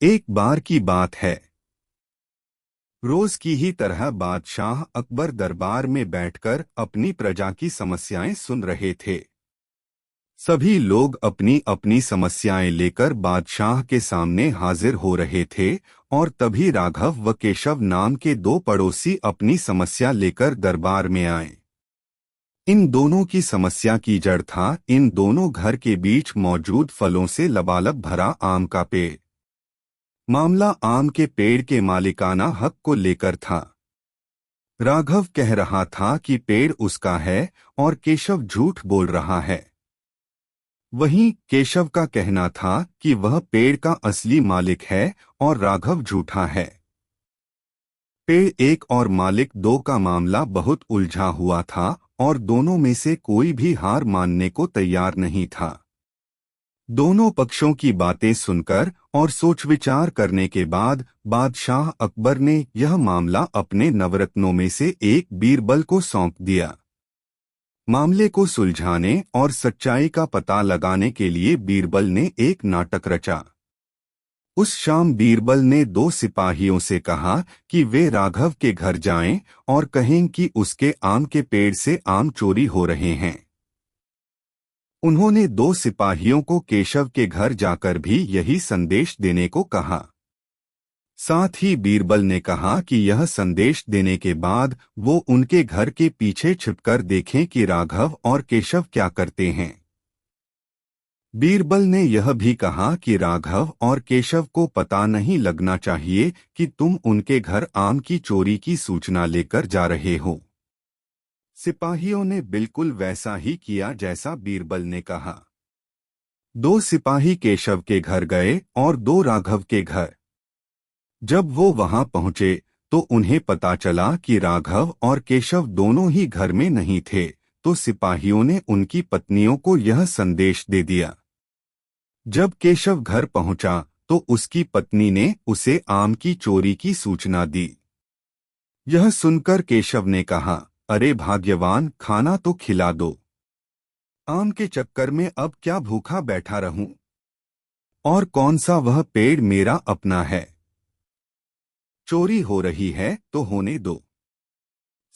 एक बार की बात है। रोज की ही तरह बादशाह अकबर दरबार में बैठकर अपनी प्रजा की समस्याएं सुन रहे थे। सभी लोग अपनी अपनी समस्याएं लेकर बादशाह के सामने हाजिर हो रहे थे और तभी राघव व केशव नाम के दो पड़ोसी अपनी समस्या लेकर दरबार में आए। इन दोनों की समस्या की जड़ था इन दोनों घर के बीच मौजूद फलों से लबालब भरा आम का पेड़। मामला आम के पेड़ के मालिकाना हक को लेकर था। राघव कह रहा था कि पेड़ उसका है और केशव झूठ बोल रहा है। वहीं केशव का कहना था कि वह पेड़ का असली मालिक है और राघव झूठा है। पेड़ एक और मालिक दो का मामला बहुत उलझा हुआ था और दोनों में से कोई भी हार मानने को तैयार नहीं था। दोनों पक्षों की बातें सुनकर और सोच विचार करने के बाद बादशाह अकबर ने यह मामला अपने नवरत्नों में से एक बीरबल को सौंप दिया। मामले को सुलझाने और सच्चाई का पता लगाने के लिए बीरबल ने एक नाटक रचा। उस शाम बीरबल ने दो सिपाहियों से कहा कि वे राघव के घर जाएं और कहें कि उसके आम के पेड़ से आम चोरी हो रहे हैं। उन्होंने दो सिपाहियों को केशव के घर जाकर भी यही संदेश देने को कहा। साथ ही बीरबल ने कहा कि यह संदेश देने के बाद वो उनके घर के पीछे छिपकर देखें कि राघव और केशव क्या करते हैं। बीरबल ने यह भी कहा कि राघव और केशव को पता नहीं लगना चाहिए कि तुम उनके घर आम की चोरी की सूचना लेकर जा रहे हो। सिपाहियों ने बिल्कुल वैसा ही किया जैसा बीरबल ने कहा। दो सिपाही केशव के घर गए और दो राघव के घर। जब वो वहां पहुंचे तो उन्हें पता चला कि राघव और केशव दोनों ही घर में नहीं थे, तो सिपाहियों ने उनकी पत्नियों को यह संदेश दे दिया। जब केशव घर पहुंचा तो उसकी पत्नी ने उसे आम की चोरी की सूचना दी। यह सुनकर केशव ने कहा, अरे भाग्यवान, खाना तो खिला दो। आम के चक्कर में अब क्या भूखा बैठा रहूं? और कौन सा वह पेड़ मेरा अपना है? चोरी हो रही है तो होने दो,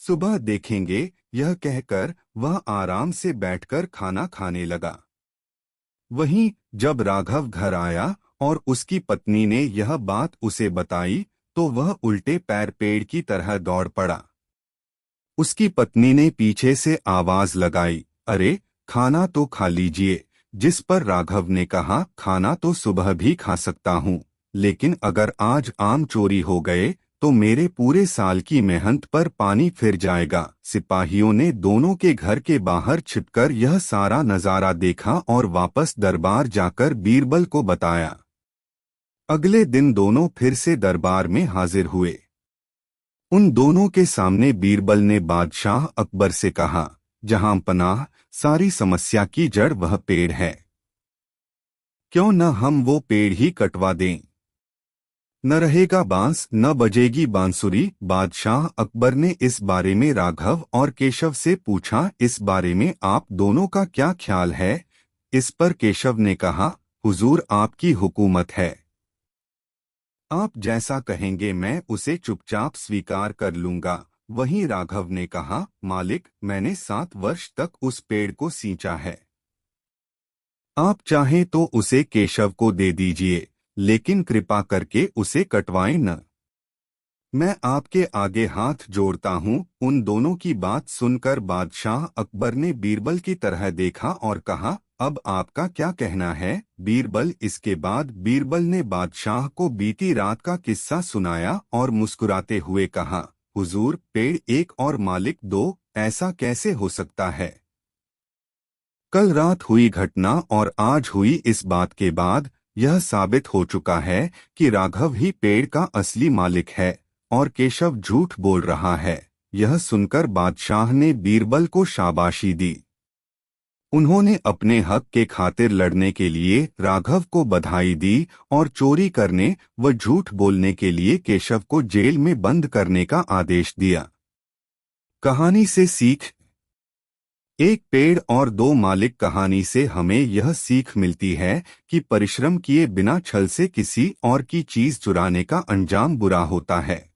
सुबह देखेंगे। यह कहकर वह आराम से बैठकर खाना खाने लगा। वहीं जब राघव घर आया और उसकी पत्नी ने यह बात उसे बताई तो वह उल्टे पैर पेड़ की तरह दौड़ पड़ा। उसकी पत्नी ने पीछे से आवाज लगाई, अरे खाना तो खा लीजिए। जिस पर राघव ने कहा, खाना तो सुबह भी खा सकता हूँ, लेकिन अगर आज आम चोरी हो गए तो मेरे पूरे साल की मेहनत पर पानी फिर जाएगा। सिपाहियों ने दोनों के घर के बाहर छिपकर यह सारा नजारा देखा और वापस दरबार जाकर बीरबल को बताया। अगले दिन दोनों फिर से दरबार में हाजिर हुए। उन दोनों के सामने बीरबल ने बादशाह अकबर से कहा, जहां पनाह, सारी समस्या की जड़ वह पेड़ है। क्यों न हम वो पेड़ ही कटवा दें? न रहेगा बांस न बजेगी बांसुरी। बादशाह अकबर ने इस बारे में राघव और केशव से पूछा, इस बारे में आप दोनों का क्या ख्याल है? इस पर केशव ने कहा, हुजूर, आपकी हुकूमत है, आप जैसा कहेंगे मैं उसे चुपचाप स्वीकार कर लूंगा। वहीं राघव ने कहा, मालिक, मैंने 7 वर्ष तक उस पेड़ को सींचा है। आप चाहें तो उसे केशव को दे दीजिए, लेकिन कृपा करके उसे कटवाएं न। मैं आपके आगे हाथ जोड़ता हूँ। उन दोनों की बात सुनकर बादशाह अकबर ने बीरबल की तरह देखा और कहा, अब आपका क्या कहना है बीरबल? इसके बाद बीरबल ने बादशाह को बीती रात का किस्सा सुनाया और मुस्कुराते हुए कहा, हुजूर, पेड़ एक और मालिक दो, ऐसा कैसे हो सकता है? कल रात हुई घटना और आज हुई इस बात के बाद यह साबित हो चुका है कि राघव ही पेड़ का असली मालिक है और केशव झूठ बोल रहा है। यह सुनकर बादशाह ने बीरबल को शाबाशी दी। उन्होंने अपने हक के खातिर लड़ने के लिए राघव को बधाई दी और चोरी करने व झूठ बोलने के लिए केशव को जेल में बंद करने का आदेश दिया। कहानी से सीख। एक पेड़ और दो मालिक कहानी से हमें यह सीख मिलती है कि परिश्रम किए बिना छल से किसी और की चीज चुराने का अंजाम बुरा होता है।